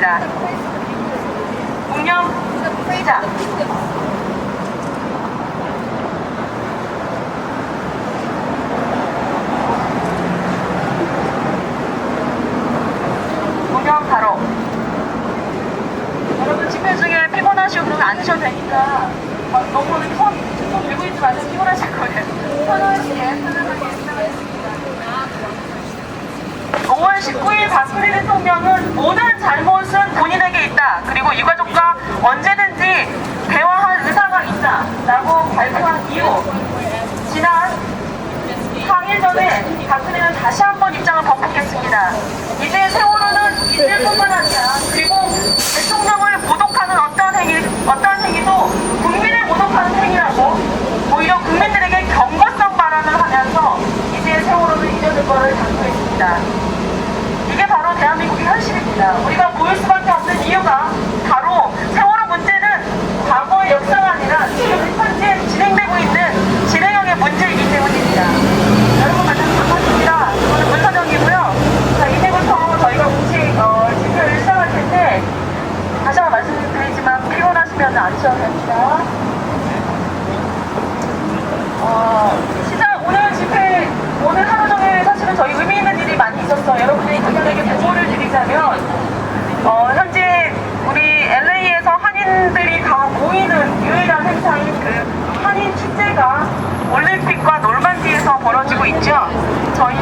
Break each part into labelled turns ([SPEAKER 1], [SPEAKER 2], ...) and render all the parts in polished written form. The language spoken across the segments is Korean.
[SPEAKER 1] 하겠습니다. 공영 시작. 공영 바로. 여러분 집회 중에 피곤하시고 그러면 앉으셔도 되니까 너무 손 들고 있지 마세요. 피곤하실 거예요. 편하시게 편안하게 시작하겠습니다. 5월 19일 박근혜 대통령은 모든 잘못은 본인에게 있다. 그리고 유가족과 언제든지 대화할 의사가 있다. 라고 발표한 이후 지난 4일 전에 박근혜는 다시 한번 입장을 번복했습니다. 이제 세월호는 잊을 뿐만 아니라 그리고 대통령을 모독하는 어떠한 행위도 국민을 모독하는 행위라고 오히려 국민들에게 경고성 발언을 하면서 이제 세월호는 잊어질 것을 강조했습니다. 이게 바로 대한민국의 현실입니다. 우리가 모일 수밖에 없는 이유가 바로 세월호 문제는 과거의 역사가 아니라 지금 현재 진행되고 있는 진행형의 문제이기 때문입니다. 여러분 만나서 반갑습니다. 저는 문선영이고요. 자, 이제부터 저희가 집회를 시작할 텐데 다시 한번 말씀드리지만 피곤하시면 앉으셔도 됩니다. 오늘 집회, 오늘 하루 종일 사실은 저희 의미 있는 일이 많이 있었어요. 여러분들이 간단하게 보고를 드리자면, 현재 우리 LA에서 한인들이 다 모이는 유일한 행사인 그 한인 축제가 올림픽과 놀만디에서 벌어지고 있죠. 저희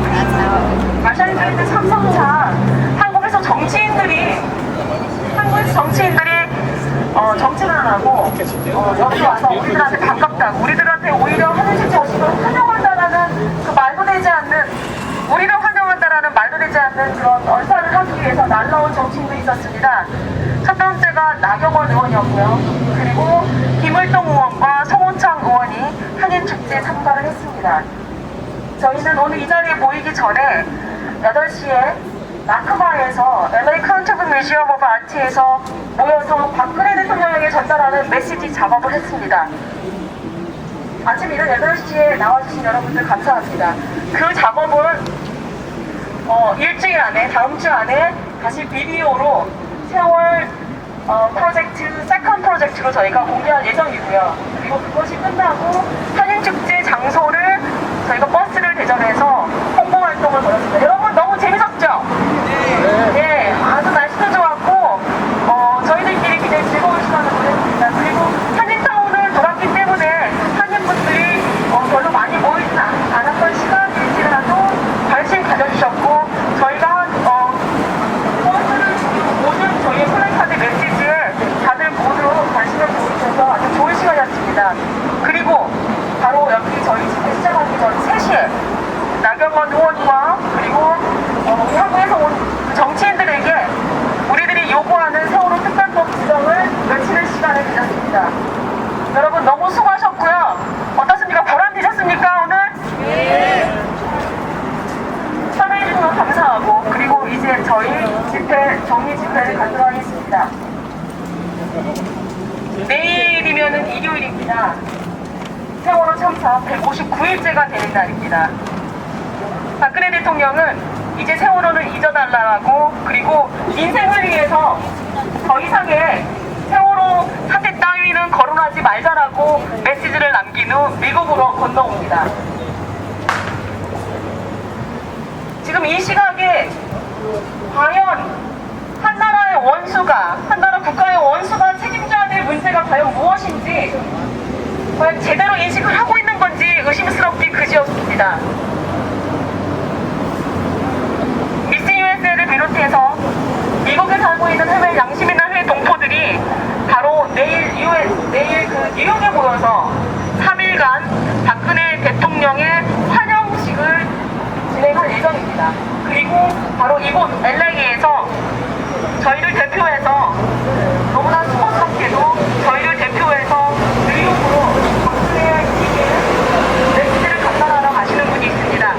[SPEAKER 1] 그 마샬드랜드 삼성차 한국에서 정치인들이 정치를 안 하고 여기 와서 우리들한테 반갑다고, 우리들한테 오히려 하늘색 자식을 환영한다라는 그 말도 되지 않는, 우리를 환영한다라는 말도 되지 않는 그런 얼싸를 하기 위해서 날라온 정치인들이 있었습니다. 첫 번째가 나경원 의원이었고요. 그리고 김을동 의원과 송호창 의원이 한인축제에 참가를 했습니다. 저희는 오늘 이 자리에 모이기 전에 8시에 마크바에서 LA 카운티브 뮤지엄 오브 아트에서 모여서 박근혜 대통령에게 전달하는 메시지 작업을 했습니다. 아침 이른 8시에 나와주신 여러분들 감사합니다. 그 작업은 일주일 안에, 다음 주 안에 다시 비디오로 세월 프로젝트, 세컨 프로젝트로 저희가 공개할 예정이고요. 그리고 그것이 끝나고 한인축제 장소를 저희가 버스를 대전해서 홍보 활동을 벌였습니다. 여러분 너무 재밌었죠? 네, 아주 날씨도 좋았고 저희들끼리 굉장히 즐거운 시간을 보냈습니다. 그리고 한인타운을 돌았기 때문에 한인분들이 별로 많이 모이진 않았던 시간일지라도 관심 가져주셨고, 저희가 버스를 주고 모든 저희의 플래카드 메시지에 다들 모두 관심을 보여주셔서 아주 좋은 시간이었습니다. 그리고 바로 여기 저희 집회 시작하기 전 3시에 나경원 의원과 그리고 한국에서 온 정치인들에게 우리들이 요구하는 세월호 특별법 지정을 외치는 시간을 가졌습니다. 여러분 너무 수고하셨고요. 어떻습니까? 보람되셨습니까 오늘? 네. 참여해주셔서 감사하고, 그리고 이제 저희 집회, 정리 집회를 갖도록 하겠습니다. 내일이면은 일요일입니다. 세월호 참사 159일째가 되는 날입니다. 박근혜 대통령은 이제 세월호는 잊어달라고, 그리고 인생을 위해서 더 이상의 세월호 사태 따위는 거론하지 말자라고 메시지를 남긴 후 미국으로 건너옵니다. 지금 이 시각에 과연 한 나라 국가의 원수가 책임져야 될 문제가 과연 무엇인지, 과연 제대로 인식을 하고 있는 건지 의심스럽기 그지없습니다. 미스 USA를 비롯해서 미국에 살고 있는 해외 양심 있는 해외 동포들이 바로 내일 그 뉴욕에 모여서 3일간 박근혜 대통령의 환영식을 진행할 예정입니다. 그리고 바로 이곳 LA에서 저희를 대표해서, 너무나 수고스럽게도 저희를 대표해서 뉴욕으로 박근혜에게 메시지를 전달하러 가시는 분이 있습니다.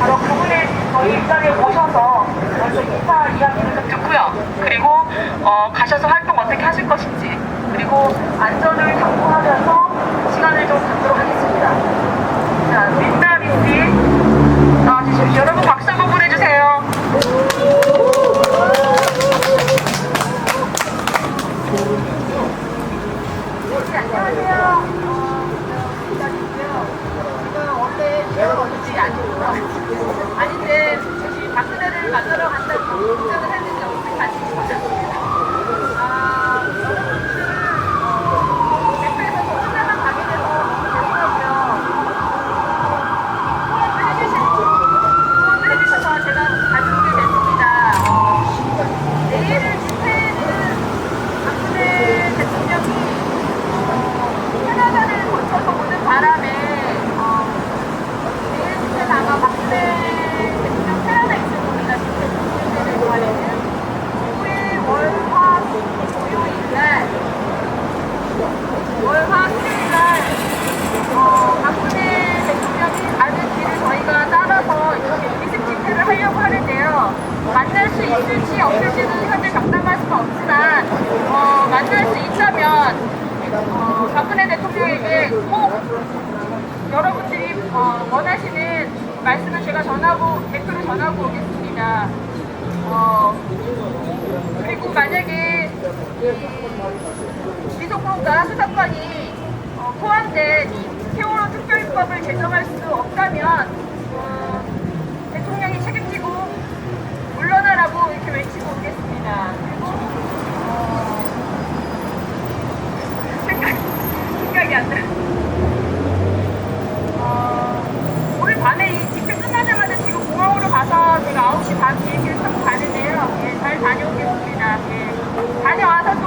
[SPEAKER 1] 바로 그분의 저희 일자리에 모셔서 먼저 인사 이야기를 좀 듣고요. 그리고 가셔서 활동 어떻게 하실 것인지, 그리고 안전을 당부하면서 시간을 좀 갖도록 하겠습니다. 자, 민나리 씨 나와주십시오. 여러분 박수 한번 보내주세요. 있을지 없을지는 현재 장담할 수는 없지만 만날 수 있다면 박근혜 대통령에게 꼭 여러분들이 원하시는 말씀을 제가 댓글로 전하고 오겠습니다. 그리고 만약에 기소권과 수사권이 포함된 세월호 특별법을 제정할 수 없다면 대통령이 책임지고 물러나라고 이렇게 외치고 오겠습니다. 그리고 생각이 안 나. 오늘 밤에 이 집회 끝나자마자 지금 공항으로 가서 제가 9시 반 비행기를 타고 가는데요. 예, 잘 다녀오겠습니다. 예, 다녀와서 또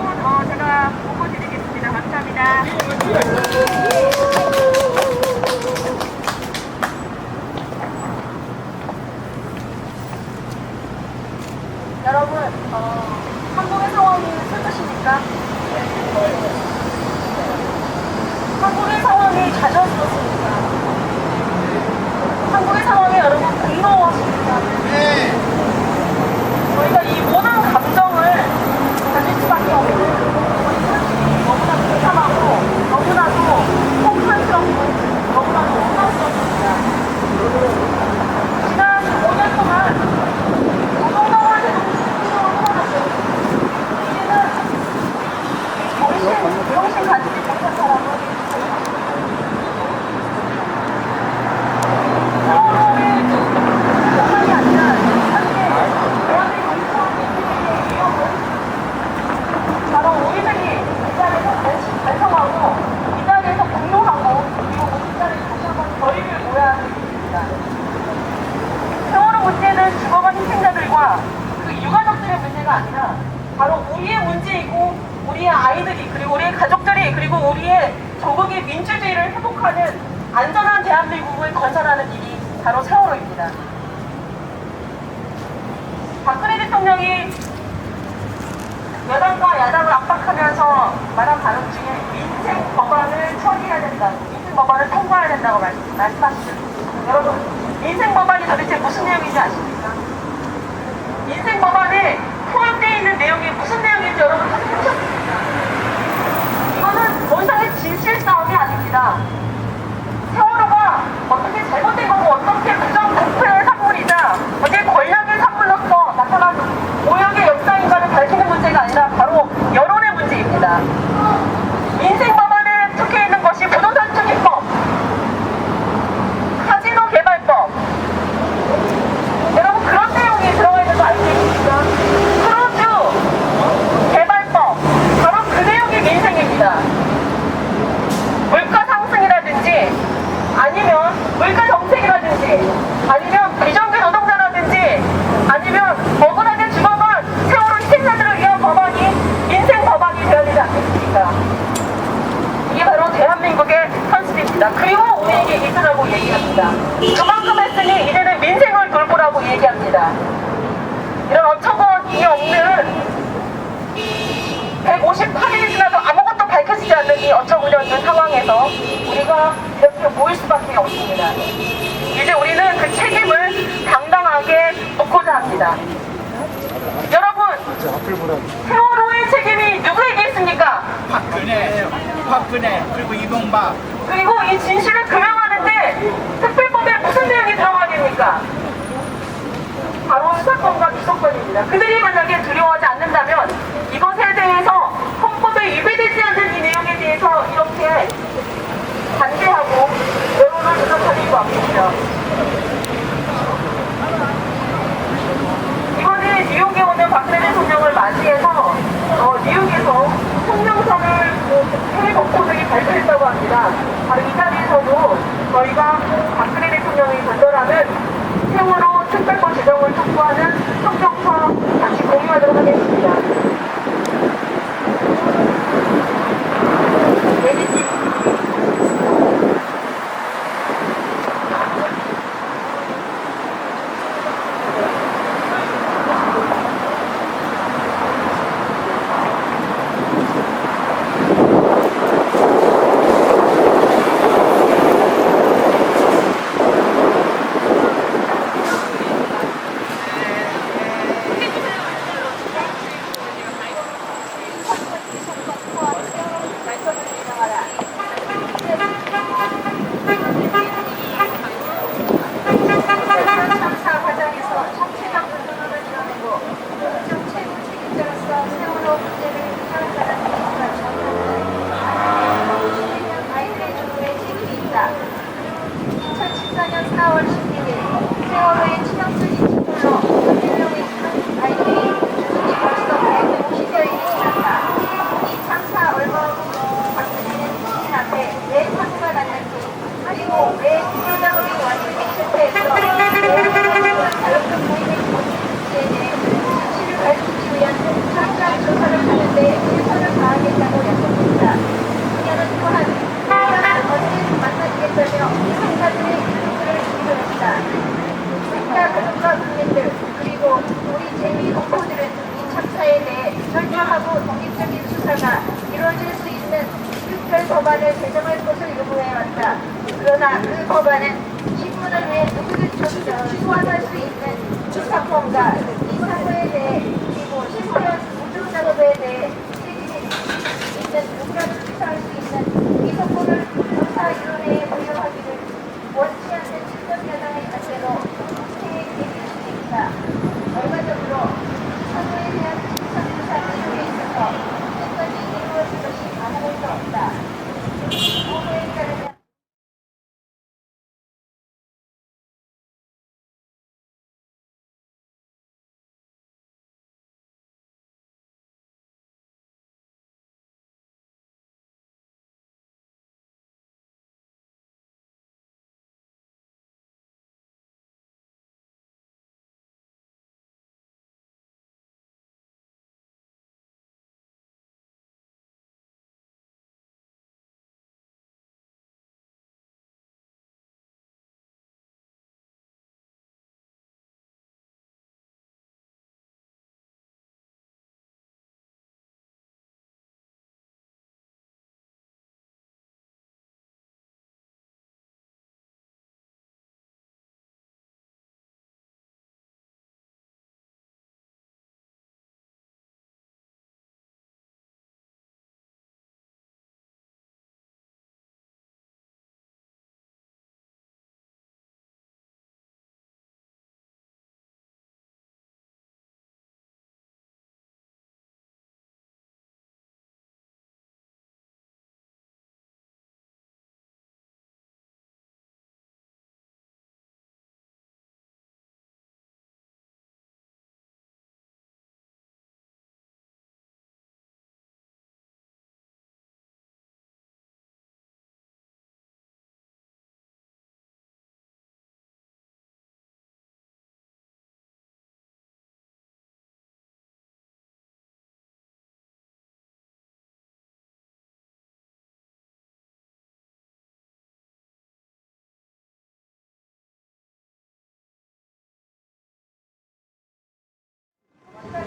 [SPEAKER 1] 제가 보고 드리겠습니다. 감사합니다. 여러분, 한국의 상황이 슬프십니까? 한국의 상황이 좌절스럽습니까? 한국의 상황에 여러분 분노하십니까? 네. 저희가 이 모든 감정을 가질 수밖에 없는 너무나 비참하고 너무나도 폭탄스럽고 너무나도 원망스럽습니다. 지난 5년 동안 정신 가지지 못한 사람은 서로의 영향이 아니라 현재 대한민국 인권의 위협은 바로 우리들이 이 자리에서 달성하고 이 자리에서 분노하고 그리고 이 자리에 다시 한번 거리를 모아야 하는 일입니다. 세월호 문제는 죽어간 희생자들과 그 유가족들의 문제가 아니라 바로 우리의 문제이고 우리의 아이들이 그리고 우리의 가족들이 그리고 우리의 조국의 민주주의를 회복하는 안전한 대한민국을 건설하는 일이 바로 세월호입니다. 박근혜 대통령이 여당과 야당을 압박하면서 말한 발언 중에 민생 법안을 처리해야 된다고, 민생 법안을 통과해야 된다고 말씀하시죠. 여러분, 민생 법안이 도대체 무슨 내용인지 아십니까? 민생 법안에 포함되어 있는 내용이 무슨 내용인지 여러분 확인하셨습니까? 이거는 더 이상의 진실 싸움이 아닙니다. 세월호가 어떻게 잘못된 거고 어떻게 부정부패의 산물이자 어떻게 권력의 산물로서 나타난 오역의 역사인가를 밝히는 문제가 아니라 바로 여론의 문제입니다. 민생 법안에 적혀 있는 것이 부동산 투기법, 카지노 개발법, 여러분 그런 내용이 들어가 있는 거 알고 계십니까? 크루즈 개발법, 바로 그 내용이 민생입니다. 물가 상승이라든지 아니면 물가 정책이라든지 아니면 비정규 노동자라든지 아니면 억울하게 죽어간 세월호 희생자들을 위한 법안이 민생 법안이 되어야 되지 않겠습니까? 이게 바로 대한민국의 현실입니다. 그리고 우리에게 이으라고 얘기합니다. 그만큼 했으니 이제는 민생을 돌보라고 얘기합니다. 이런 어처구니 없는 158일이 지나도 아무것도 밝혀지지 않는 이 어처구니 없는 상황에서 우리가 이렇게 모일 수밖에 없습니다. 이제 우리는 그 책임을 당당하게 묻고자 합니다. 여러분, 세월호의 책임이 누구에게 있습니까?
[SPEAKER 2] 박근혜 그리고 이명박.
[SPEAKER 1] 그리고 이 진실을 규명하는데 특별법에 무슨 내용이 들어가야 됩니까? 바로 수사권과 기소권입니다. 그들이 만약에 두려워하지 않는다면 이것에 대해서 헌법에 위배되지 않는 이 내용에 대해서 이렇게 반대하고 여론을 조작할 이유가 없습니다. 이번에 뉴욕에 오는 박근혜 대통령을 맞이해서 뉴욕에서 성명서를 해외 검토들이 발표했다고 합니다. 바로 이 자리에서도 저희가 박근혜 대통령이 전달하는 세월호 특별법 제정을 촉구하는 성명서 같이 공유하도록 하겠습니다.
[SPEAKER 3] 공정하고 독립적인 수사가 이루어질 수 있는 특별 법안을 제정할 것을 요구해왔다. 그러나 그 법안은 신문을 위해 누구든지 소환할 수 있는 수사권과 이 사고에 대해 그리고 실무현 우주 작업에 대해 책임이 있는 누구라도 수사할 수 있는 이 사건을 조사위원회에 보류하기를 원치 않는 직접야당의 자세로 행해되길 수 있다. 결과적으로 사고에 대한 진상조사 기록에 있어서 끝까지 이루어질 것이 가능할 수 없다. 보고에 따르면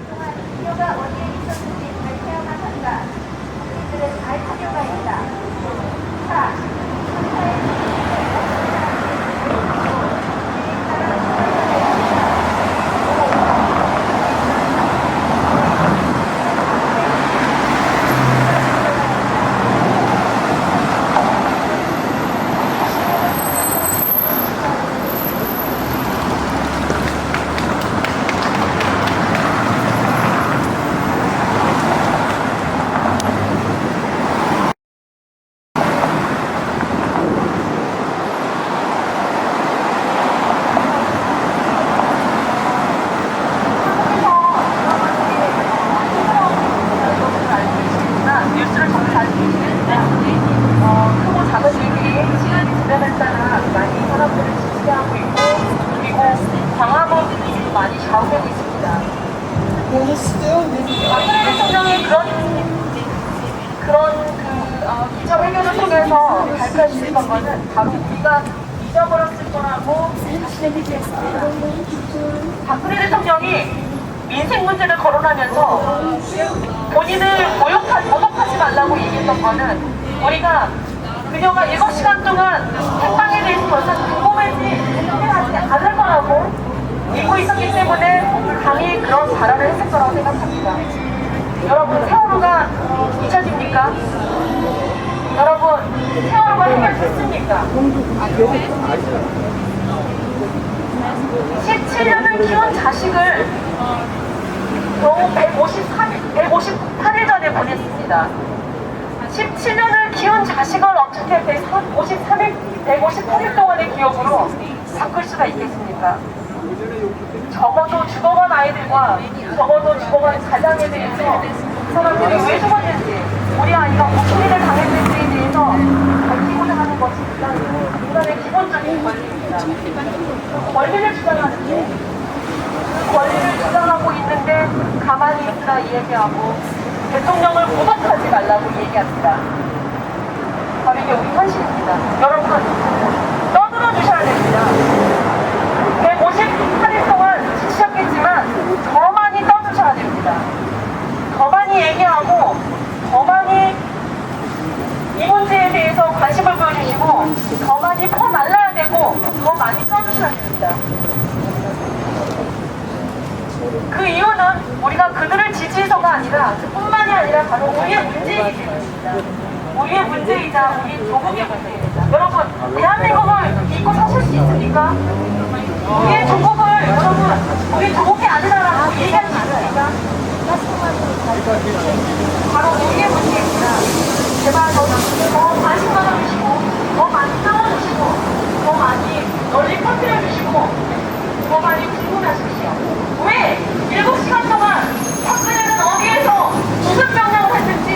[SPEAKER 3] 동안 그녀가 어디에 있었는지 발표야만 한다. 우리들은 알 필요가 있다. 4.
[SPEAKER 1] 뉴스를 정말 잘 보시는데 크고 작은 일이 시간이 지남에 따라 많이 사람들을 지지하고 있고 그리고 광화문 분위기도 많이 좌우되고 있습니다. 박근혜 대통령이 그런 기자회견을 통해서 밝힐 수 있는 것은 바로 우리가 잊어버렸을 거라고 자신의 얘기했습니다. 박근혜 대통령이 민생 문제를 거론하면서 본인을 모독하지 말라고 얘기했던 거는 우리가 그녀가 7시간 동안 핵방에 대해서 더 이상 궁금해하지 않을 거라고 믿고 있었기 때문에 강히 그런 발언을 했을 거라고 생각합니다. 여러분, 세월호가 잊혀집니까? 여러분, 세월호가 해결됐습니까? 17년을 키운 자식을 겨우 158일 전에 보냈습니다. 17년을 키운 자식을 어떻게 158일 동안의 기억으로 바꿀 수가 있겠습니까? 적어도 죽어간 아이들과 적어도 죽어간 가장에 대해서 그 사람들이 왜 죽었는지, 우리 아이가 무슨 일을 당했는지에 대해서 밝히고자 하는 것이 인간의 기본적인 권리입니다. 권리를 주장하는데, 그 권리를 주장하고 있는데 가만히 있으라 얘기하고 대통령을 모독하지 말라고 얘기합니다. 바로 이게 우리 현실입니다. 여러분, 떠들어 주셔야 됩니다. 158일 동안 지치셨겠지만 더 많이 떠드셔야 됩니다. 더 많이 얘기하고 더 많이 이 문제에 대해서 관심을 보여주시고 더 많이 퍼날라야 되고 더 많이 써주셔야 됩니다. 그 이유는 우리가 그들을 지지해서가 아니라 그뿐만이 아니라 바로 우리의 문제이기 때문입니다. 우리의 문제이자 우리 조국의 문제입니다. 여러분, 대한민국을 믿고 사실 수 있습니까? 우리의 조국을 여러분, 우리 조국이 아니라라고 얘기할 수 있습니까? 바로 우리의 문제입니다. 제발 더 관심 가져주시고 더 많이 싸워주시고 더 많이 널리 퍼뜨려주시고 더 많이 궁금해하십시오. 왜 7시간 동안 박근혜는 어디에서 무슨 명령을 했는지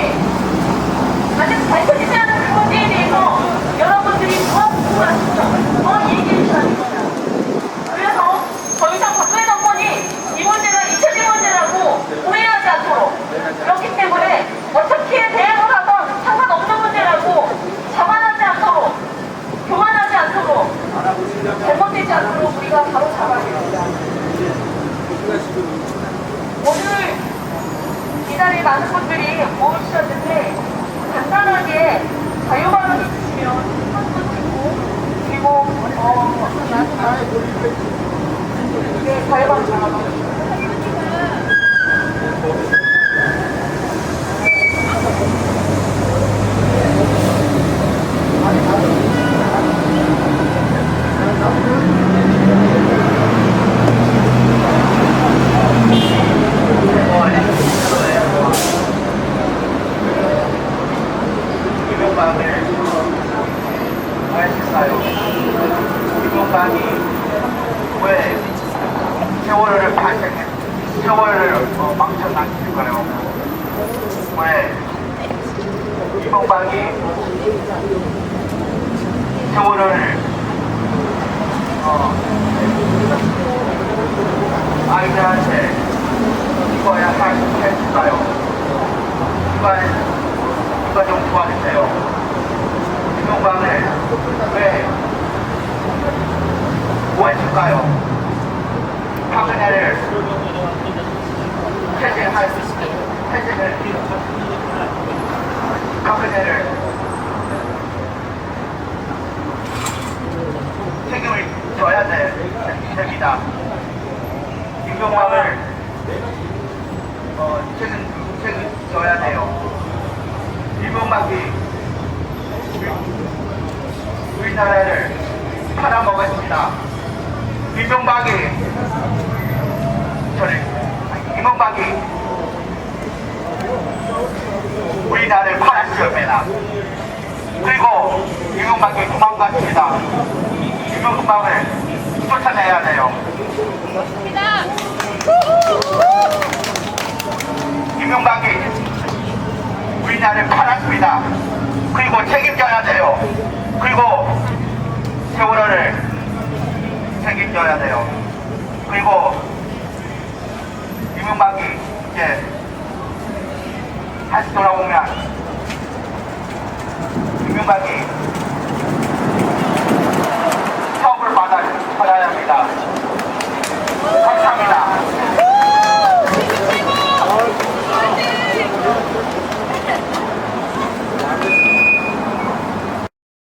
[SPEAKER 1] 아직 밝혀지지 않은 그 문제에 대해서 여러분들이 더 궁금하시죠? 더 얘기해 주셔야 됩니다. 그래서 더 이상 박근혜 정권이 이 문제가 잊혀진 문제라고 오해하지 않도록, 그렇기 때문에 어떻게 대응을 하건 상관없는 문제라고 자만하지 않도록, 교만하지 않도록, 잘못되지 않도록 우리가 바로 잡아야 됩니다. 오늘 이 자리에 많은 분들이 모여주셨는데 간단하게 자유발언 있으시면 한번 듣고, 그리고 네, 자유발언 나가고
[SPEAKER 2] 이명박이 왜 세월을 발생해? 세월을 망쳐놨을까요? 왜 이명박이 세월을 아이들한테 이거야 했을까요? 이거 좀 도와주세요. 이명박을 왜 구했을까요? 박근혜를 퇴진을 박근혜를 책임을 져야 됩니다. 이명박을 책임져야 돼요. 이명박이 우리나라를 팔아먹었습니다. 이명박이 우리나라를 팔았습니다. 그리고 이명박이 도망갔습니다. 이명박을 쫓아내야 돼요. 이명박이 우리나라를 팔았습니다. 그리고 책임져야 돼요. 그리고 세월호를 책임져야 돼요. 그리고 이명박이 이제 다시 돌아오면 이명박이